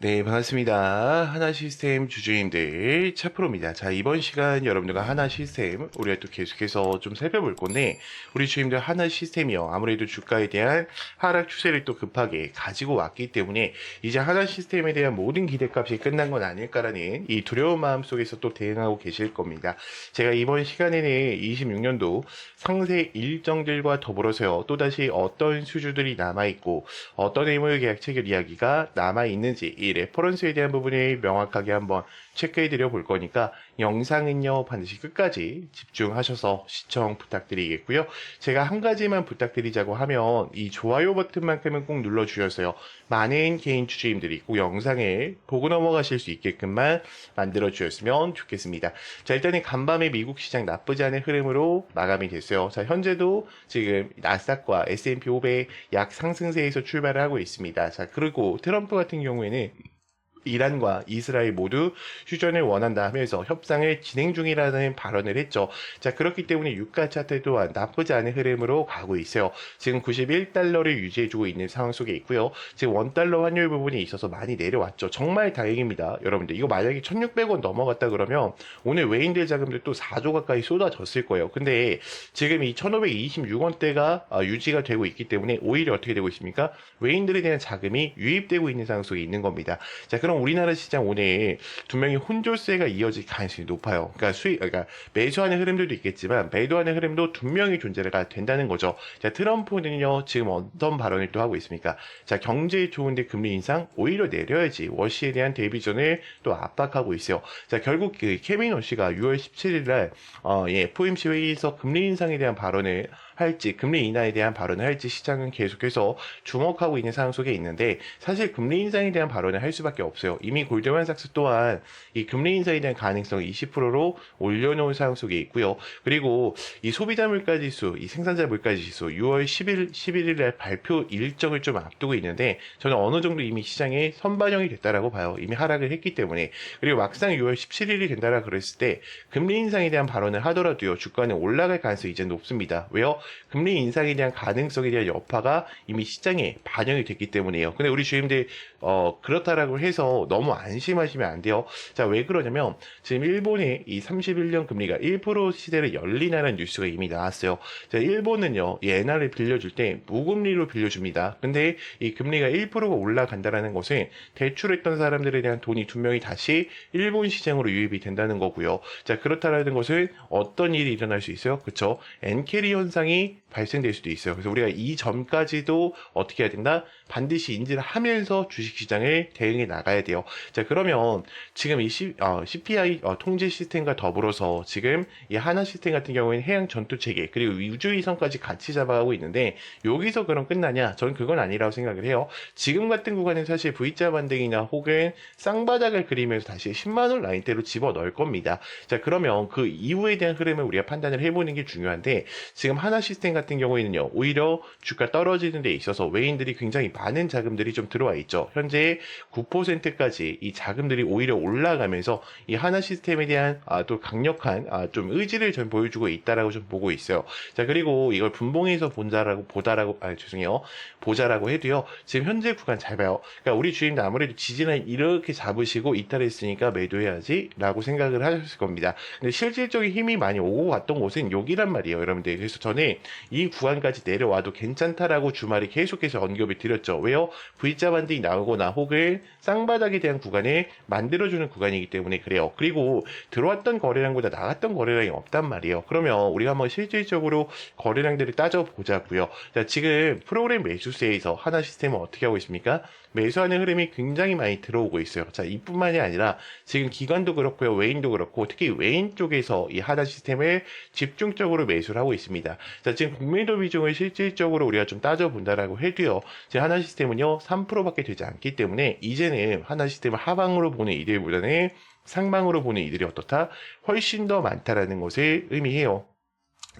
네, 반갑습니다. 하나 시스템 주주님들 차프로입니다. 자, 이번 시간 여러분들과 하나 시스템 우리가 또 계속해서 좀 살펴볼 건데, 우리 주주님들 하나 시스템이요. 아무래도 주가에 대한 하락 추세를 또 급하게 가지고 왔기 때문에 이제 하나 시스템에 대한 모든 기대값이 끝난 건 아닐까라는 이 두려운 마음 속에서 또 대응하고 계실 겁니다. 제가 이번 시간에는 26년도 상세 일정들과 더불어서요. 또다시 어떤 수주들이 남아있고 어떤 의무 계약 체결 이야기가 남아있는지 이 레퍼런스에 대한 부분을 명확하게 한번 체크해 드려 볼 거니까 영상은요 반드시 끝까지 집중하셔서 시청 부탁드리겠고요. 제가 한 가지만 부탁드리자고 하면 이 좋아요 버튼만큼은 꼭 눌러 주셔서요. 많은 개인 주주님들이 꼭 영상을 보고 넘어가실 수 있게끔만 만들어 주셨으면 좋겠습니다. 자, 일단은 간밤에 미국 시장 나쁘지 않은 흐름으로 마감이 됐어요. 자, 현재도 지금 나스닥과 S&P 500 약 상승세에서 출발을 하고 있습니다. 자, 그리고 트럼프 같은 경우에는 이란과 이스라엘 모두 휴전을 원한다 하면서 협상을 진행 중이라는 발언을 했죠. 자, 그렇기 때문에 유가 차트 또한 나쁘지 않은 흐름으로 가고 있어요. 지금 91달러를 유지해주고 있는 상황 속에 있고요. 지금 원달러 환율 부분이 있어서 많이 내려왔죠. 정말 다행입니다. 여러분들 이거 만약에 1600원 넘어갔다 그러면 오늘 외인들 자금들 또 4조 가까이 쏟아졌을 거예요. 근데 지금 이 1526원대가 유지가 되고 있기 때문에 오히려 어떻게 되고 있습니까? 외인들에 대한 자금이 유입되고 있는 상황 속에 있는 겁니다. 자, 그럼 우리나라 시장 오늘 분명히 혼조세가 이어질 가능성이 높아요. 그러니까 매수하는 흐름들도 있겠지만 매도하는 흐름도 분명히 존재가 된다는 거죠. 자, 트럼프는요 지금 어떤 발언을 또 하고 있습니까? 자, 경제 좋은데 금리 인상 오히려 내려야지 워시에 대한 대비전을 또 압박하고 있어요. 자, 결국 그 케빈 워시가 6월 17일 날 FOMC 회의에서 금리 인상에 대한 발언을 할지 금리 인하에 대한 발언을 할지 시장은 계속해서 주목하고 있는 상황 속에 있는데 사실 금리 인상에 대한 발언을 할 수밖에 없어요. 이미 골드만삭스 또한 이 금리 인상에 대한 가능성을 20%로 올려놓은 상황 속에 있고요. 그리고 이 소비자 물가지수, 이 생산자 물가지수 6월 11일 날 발표 일정을 좀 앞두고 있는데 저는 어느 정도 이미 시장에 선반영이 됐다라고 봐요. 이미 하락을 했기 때문에. 그리고 막상 6월 17일이 된다라 그랬을 때 금리 인상에 대한 발언을 하더라도요. 주가는 올라갈 가능성이 이제 높습니다. 왜요? 금리 인상에 대한 가능성에 대한 여파가 이미 시장에 반영이 됐기 때문에요. 근데 우리 주임들 그렇다라고 해서 너무 안심하시면 안 돼요. 자, 왜 그러냐면 지금 일본의 이 31년 금리가 1% 시대를 열리나라는 뉴스가 이미 나왔어요. 자, 일본은요, 이 엔화를 빌려줄 때 무금리로 빌려줍니다. 근데 이 금리가 1%가 올라간다라는 것은 대출했던 사람들에 대한 돈이 분명히 다시 일본 시장으로 유입이 된다는 거고요. 자, 그렇다라는 것은 어떤 일이 일어날 수 있어요? 그쵸? 엔캐리 현상이 발생될 수도 있어요. 그래서 우리가 이 점까지도 어떻게 해야 된다? 반드시 인지를 하면서 주식시장을 대응해 나가야 돼요. 자, 그러면 지금 이 CPI 통제 시스템과 더불어서 지금 이 하나 시스템 같은 경우에는 해양 전투 체계 그리고 우주위성까지 같이 잡아가고 있는데 여기서 그럼 끝나냐? 저는 그건 아니라고 생각을 해요. 지금 같은 구간은 사실 V자 반등이나 혹은 쌍바닥을 그리면서 다시 10만 원 라인대로 집어 넣을 겁니다. 자, 그러면 그 이후에 대한 흐름을 우리가 판단을 해보는 게 중요한데 지금 하나 시스템 같은 경우에는요 오히려 주가 떨어지는 데 있어서 외인들이 굉장히 많은 자금들이 좀 들어와 있죠. 현재 9%까지 이 자금들이 오히려 올라가면서 이 하나 시스템에 대한 또 강력한 좀 의지를 좀 보여주고 있다라고 좀 보고 있어요. 자, 그리고 이걸 분봉에서 보자라고 해도요. 지금 현재 구간 잘 봐요. 그러니까 우리 주인도 아무래도 지지는 이렇게 잡으시고 이탈했으니까 매도해야지라고 생각을 하셨을 겁니다. 근데 실질적인 힘이 많이 오고 갔던 곳은 여기란 말이에요, 여러분들. 그래서 저는 이 구간까지 내려와도 괜찮다라고 주말에 계속해서 언급을 드렸죠. 왜요? V자 반등이 나오거나 혹은 쌍바닥에 대한 구간을 만들어주는 구간이기 때문에 그래요. 그리고 들어왔던 거래량보다 나갔던 거래량이 없단 말이에요. 그러면 우리가 한번 실질적으로 거래량들을 따져보자고요. 자, 지금 프로그램 매수세에서 하나 시스템은 어떻게 하고 있습니까? 매수하는 흐름이 굉장히 많이 들어오고 있어요. 자, 이뿐만이 아니라 지금 기관도 그렇고요, 외인도 그렇고 특히 외인 쪽에서 이 하나 시스템을 집중적으로 매수를 하고 있습니다. 자, 지금 국민도 비중을 실질적으로 우리가 좀 따져본다라고 해도요, 제 하나 시스템은요 3%밖에 되지 않기 때문에 이제는 하나 시스템을 하방으로 보는 이들보다는 상방으로 보는 이들이 어떻다? 훨씬 더 많다라는 것을 의미해요.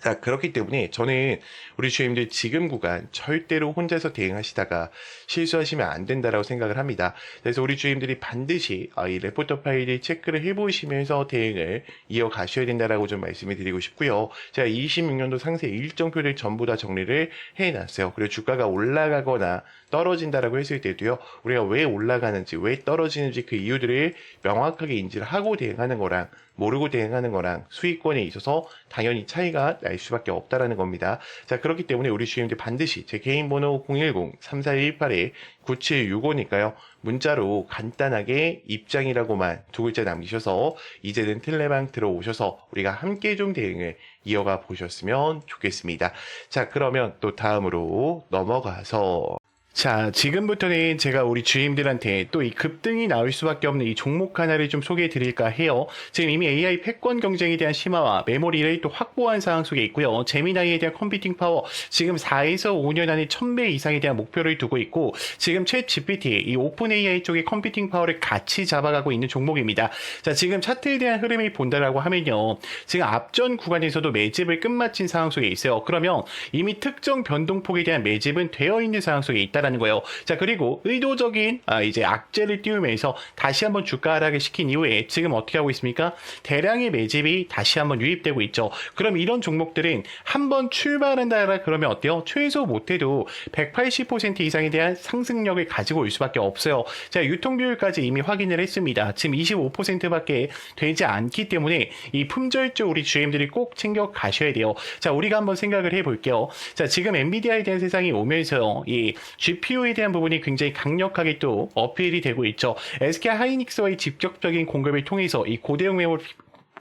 자, 그렇기 때문에 저는 우리 주임들 지금 구간 절대로 혼자서 대응하시다가 실수하시면 안 된다라고 생각을 합니다. 그래서 우리 주임들이 반드시 이 레포터 파일을 체크를 해보시면서 대응을 이어가셔야 된다라고 좀 말씀을 드리고 싶고요. 제가 26년도 상세 일정표를 전부 다 정리를 해놨어요. 그리고 주가가 올라가거나 떨어진다라고 했을 때도요, 우리가 왜 올라가는지, 왜 떨어지는지 그 이유들을 명확하게 인지를 하고 대응하는 거랑 모르고 대응하는 거랑 수익권에 있어서 당연히 차이가 날 수밖에 없다라는 겁니다. 자, 그렇기 때문에 우리 주임들 반드시 제 개인 번호 010-3418-9765니까요. 문자로 간단하게 입장이라고만 두 글자 남기셔서 이제는 텔레방 들어오셔서 우리가 함께 좀 대응을 이어가 보셨으면 좋겠습니다. 자, 그러면 또 다음으로 넘어가서 자, 지금부터는 제가 우리 주임들한테 또 이 급등이 나올 수밖에 없는 이 종목 하나를 좀 소개해 드릴까 해요. 지금 이미 AI 패권 경쟁에 대한 심화와 메모리를 또 확보한 상황 속에 있고요. 제미나이에 대한 컴퓨팅 파워 지금 4에서 5년 안에 1000배 이상에 대한 목표를 두고 있고 지금 챗 GPT 이 오픈 AI 쪽의 컴퓨팅 파워를 같이 잡아가고 있는 종목입니다. 자, 지금 차트에 대한 흐름을 본다라고 하면요. 지금 앞전 구간에서도 매집을 끝마친 상황 속에 있어요. 그러면 이미 특정 변동폭에 대한 매집은 되어 있는 상황 속에 있다. 라는 거예요. 자, 그리고 의도적인 이제 악재를 띄우면서 다시 한번 주가 하락을 시킨 이후에 지금 어떻게 하고 있습니까? 대량의 매집이 다시 한번 유입되고 있죠. 그럼 이런 종목들은 한번 출발한다 그러면 어때요? 최소 못해도 180% 이상에 대한 상승력을 가지고 올 수밖에 없어요. 자, 유통 비율까지 이미 확인을 했습니다. 지금 25%밖에 되지 않기 때문에 이 품절주 우리 GM들이 꼭 챙겨 가셔야 돼요. 자, 우리가 한번 생각을 해볼게요. 자, 지금 엔비디아에 대한 세상이 오면서 이 GPU에 대한 부분이 굉장히 강력하게 또 어필이 되고 있죠. SK 하이닉스와의 직접적인 공급을 통해서 이 고대용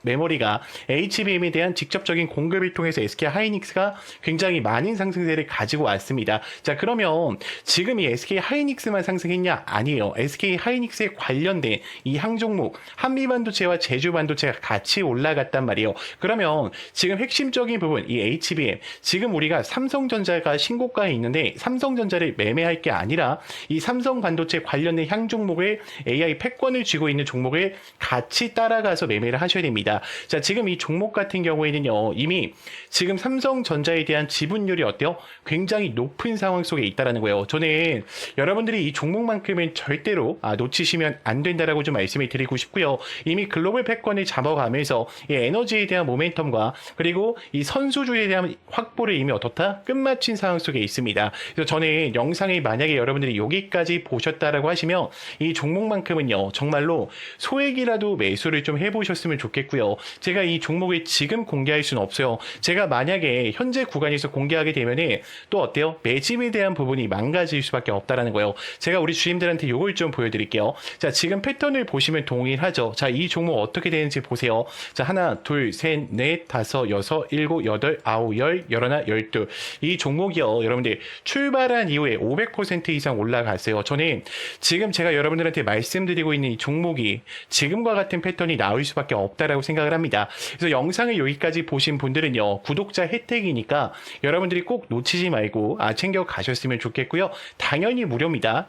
메모리가 HBM에 대한 직접적인 공급을 통해서 SK 하이닉스가 굉장히 많은 상승세를 가지고 왔습니다. 자, 그러면 지금 이 SK 하이닉스만 상승했냐? 아니에요. SK 하이닉스에 관련된 이 항종목 한미반도체와 제주반도체가 같이 올라갔단 말이에요. 그러면 지금 핵심적인 부분 이 HBM 지금 우리가 삼성전자가 신고가에 있는데 삼성전자를 매매할 게 아니라 이 삼성반도체 관련된 향종목을 AI 패권을 쥐고 있는 종목을 같이 따라가서 매매를 하셔야 됩니다. 자, 지금 이 종목 같은 경우에는요, 이미 지금 삼성전자에 대한 지분율이 어때요? 굉장히 높은 상황 속에 있다라는 거예요. 저는 여러분들이 이 종목만큼은 절대로 놓치시면 안 된다라고 좀 말씀을 드리고 싶고요. 이미 글로벌 패권을 잡아가면서 이 에너지에 대한 모멘텀과 그리고 이 선수주에 대한 확보를 이미 어떻다? 끝마친 상황 속에 있습니다. 그래서 저는 영상에 만약에 여러분들이 여기까지 보셨다라고 하시면 이 종목만큼은요, 정말로 소액이라도 매수를 좀 해보셨으면 좋겠고요. 제가 이 종목을 지금 공개할 수는 없어요. 제가 만약에 현재 구간에서 공개하게 되면은 또 어때요? 매집에 대한 부분이 망가질 수밖에 없다라는 거예요. 제가 우리 주임들한테 요걸 좀 보여드릴게요. 자, 지금 패턴을 보시면 동일하죠. 자, 이 종목 어떻게 되는지 보세요. 자, 하나, 둘, 셋, 넷, 다섯, 여섯, 일곱, 여덟, 아홉, 열, 열하나, 열둘. 이 종목이요, 여러분들 출발한 이후에 500% 이상 올라갔어요. 저는 지금 제가 여러분들한테 말씀드리고 있는 이 종목이 지금과 같은 패턴이 나올 수밖에 없다라고 생각을 합니다. 그래서 영상을 여기까지 보신 분들은요, 구독자 혜택이니까 여러분들이 꼭 놓치지 말고 챙겨 가셨으면 좋겠고요. 당연히 무료입니다.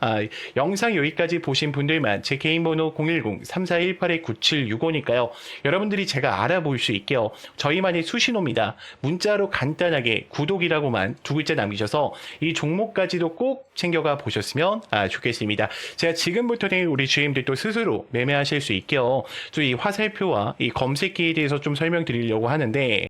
영상 여기까지 보신 분들만 제 개인 번호 010-3418-9765니까요. 여러분들이 제가 알아볼 수 있게요. 저희만의 수신호입니다. 문자로 간단하게 구독이라고만 두 글자 남기셔서 이 종목까지도 꼭 챙겨가 보셨으면 좋겠습니다. 제가 지금부터는 우리 주임들도 스스로 매매하실 수 있게요. 또 이 화살표와 이 검색기에 대해서 좀 설명드리려고 하는데,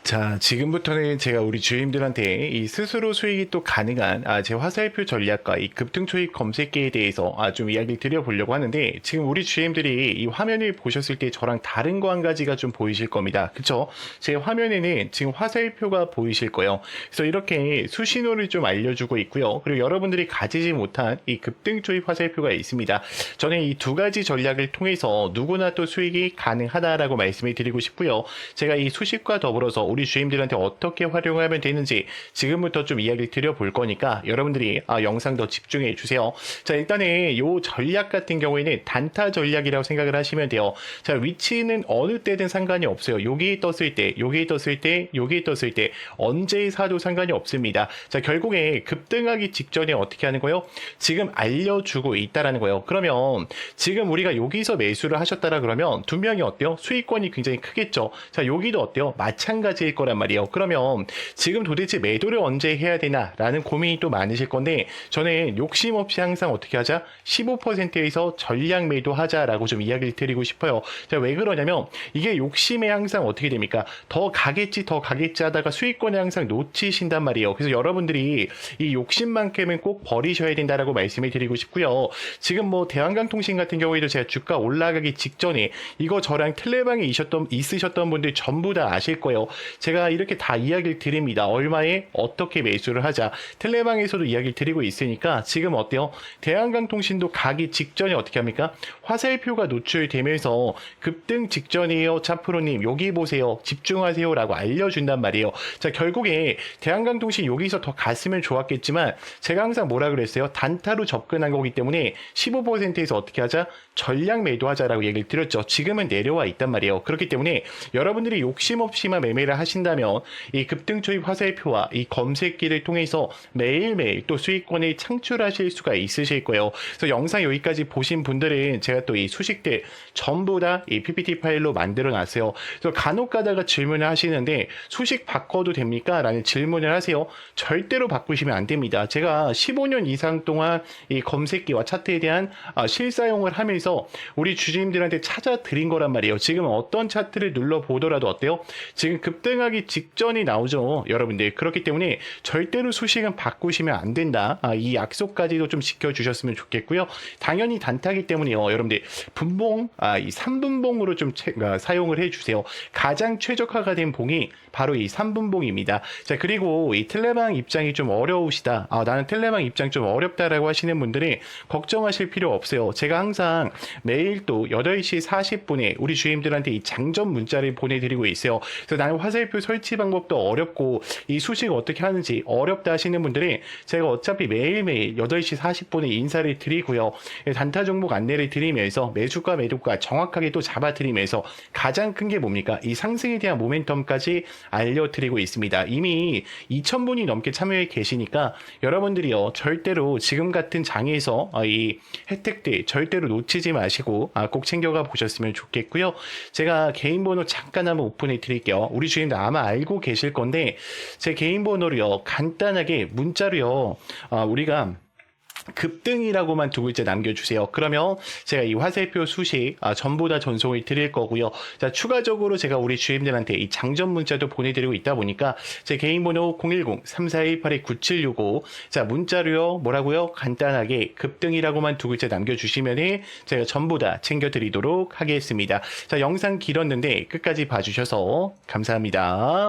자, 지금부터는 제가 우리 주임들한테 이 스스로 수익이 또 가능한 제 화살표 전략과 이 급등 초입 검색기에 대해서 좀 이야기를 드려보려고 하는데, 지금 우리 주임들이 이 화면을 보셨을 때 저랑 다른 거 한 가지가 좀 보이실 겁니다. 그쵸? 제 화면에는 지금 화살표가 보이실 거예요. 그래서 이렇게 수신호를 좀 알려주고 있고요. 그리고 여러분들이 가지지 못한 이 급등 초입 화살표가 있습니다. 저는 이 두 가지 전략을 통해서 누구나 또 수익이 가능하다라고 말씀을 드리고 싶고요. 제가 이 수식과 더불어서 우리 주임들한테 어떻게 활용하면 되는지 지금부터 좀 이야기를 드려볼 거니까 여러분들이 영상 더 집중해 주세요. 자, 일단은 요 전략 같은 경우에는 단타 전략이라고 생각을 하시면 돼요. 자, 위치는 어느 때든 상관이 없어요. 여기 떴을 때, 여기 떴을 때, 여기 떴을 때 언제 사도 상관이 없습니다. 자, 결국에 급등하기 직전에 어떻게 하는 거예요? 지금 알려주고 있다라는 거예요. 그러면 지금 우리가 여기서 매수를 하셨다라 그러면 두 명이 어때요? 수익권이 굉장히 크겠죠. 자, 여기도 어때요? 마찬가지 마찬가지일 거란 말이에요. 그러면 지금 도대체 매도를 언제 해야 되나라는 고민이 또 많으실 건데 저는 욕심 없이 항상 어떻게 하자? 15%에서 전량 매도하자라고 좀 이야기를 드리고 싶어요. 자, 왜 그러냐면 이게 욕심에 항상 어떻게 됩니까? 더 가겠지 하다가 수익권을 항상 놓치신단 말이에요. 그래서 여러분들이 이 욕심만큼은 꼭 버리셔야 된다라고 말씀을 드리고 싶고요. 지금 뭐 대한강통신 같은 경우에도 제가 주가 올라가기 직전에 이거 저랑 텔레방에 있으셨던 분들 전부 다 아실 거예요. 제가 이렇게 다 이야기를 드립니다. 얼마에 어떻게 매수를 하자. 텔레방에서도 이야기를 드리고 있으니까 지금 어때요? 대한강통신도 가기 직전에 어떻게 합니까? 화살표가 노출되면서 급등 직전이에요. 차프로님 여기 보세요. 집중하세요라고 알려준단 말이에요. 자, 결국에 대한강통신 여기서 더 갔으면 좋았겠지만 제가 항상 뭐라 그랬어요? 단타로 접근한 거기 때문에 15%에서 어떻게 하자? 전량 매도하자라고 얘기를 드렸죠. 지금은 내려와 있단 말이에요. 그렇기 때문에 여러분들이 욕심 없이만 매매를 하신다면 이 급등 초입 화살표와 이 검색기를 통해서 매일매일 또 수익권을 창출하실 수가 있으실 거예요. 그래서 영상 여기까지 보신 분들은 제가 또 이 수식들 전부 다 이 PPT 파일로 만들어 놨어요. 그래서 간혹 가다가 질문을 하시는데 수식 바꿔도 됩니까? 라는 질문을 하세요. 절대로 바꾸시면 안 됩니다. 제가 15년 이상 동안 이 검색기와 차트에 대한 실사용을 하면서 우리 주주님들한테 찾아드린 거란 말이에요. 지금 어떤 차트를 눌러보더라도 어때요? 지금 급등하기 직전이 나오죠. 여러분들. 그렇기 때문에 절대로 수식은 바꾸시면 안 된다. 이 약속까지도 좀 지켜주셨으면 좋겠고요. 당연히 단타기 때문에요. 여러분들 분봉, 이 3분봉으로 좀 사용을 해주세요. 가장 최적화가 된 봉이 바로 이 3분봉입니다. 자, 그리고 이 텔레방 입장이 좀 어려우시다. 나는 텔레방 입장 좀 어렵다라고 하시는 분들이 걱정하실 필요 없어요. 제가 항상 매일 또 8시 40분에 우리 주임들한테 이 장전 문자를 보내드리고 있어요. 그래서 나는 화살표 설치 방법도 어렵고 이 수식 어떻게 하는지 어렵다 하시는 분들이 제가 어차피 매일매일 8시 40분에 인사를 드리고요. 단타 종목 안내를 드리면서 매수가 매도가 정확하게 또 잡아드리면서 가장 큰 게 뭡니까? 이 상승에 대한 모멘텀까지 알려드리고 있습니다. 이미 2,000분이 넘게 참여해 계시니까 여러분들이요 절대로 지금 같은 장에서 이 혜택들 절대로 놓치지 마시고 꼭 챙겨가 보셨으면 좋겠고요. 제가 개인 번호 잠깐 한번 오픈해 드릴게요. 우리 주인들 아마 알고 계실 건데 제 개인 번호로요 간단하게 문자로요 우리가 급등이라고만 두 글자 남겨주세요. 그러면 제가 이 화살표 수식 전부 다 전송을 드릴 거고요. 자, 추가적으로 제가 우리 주임들한테 이 장전 문자도 보내드리고 있다 보니까 제 개인 번호 010-3418-9765 자, 문자로요 뭐라고요? 간단하게 급등이라고만 두 글자 남겨주시면 제가 전부 다 챙겨드리도록 하겠습니다. 자, 영상 길었는데 끝까지 봐주셔서 감사합니다.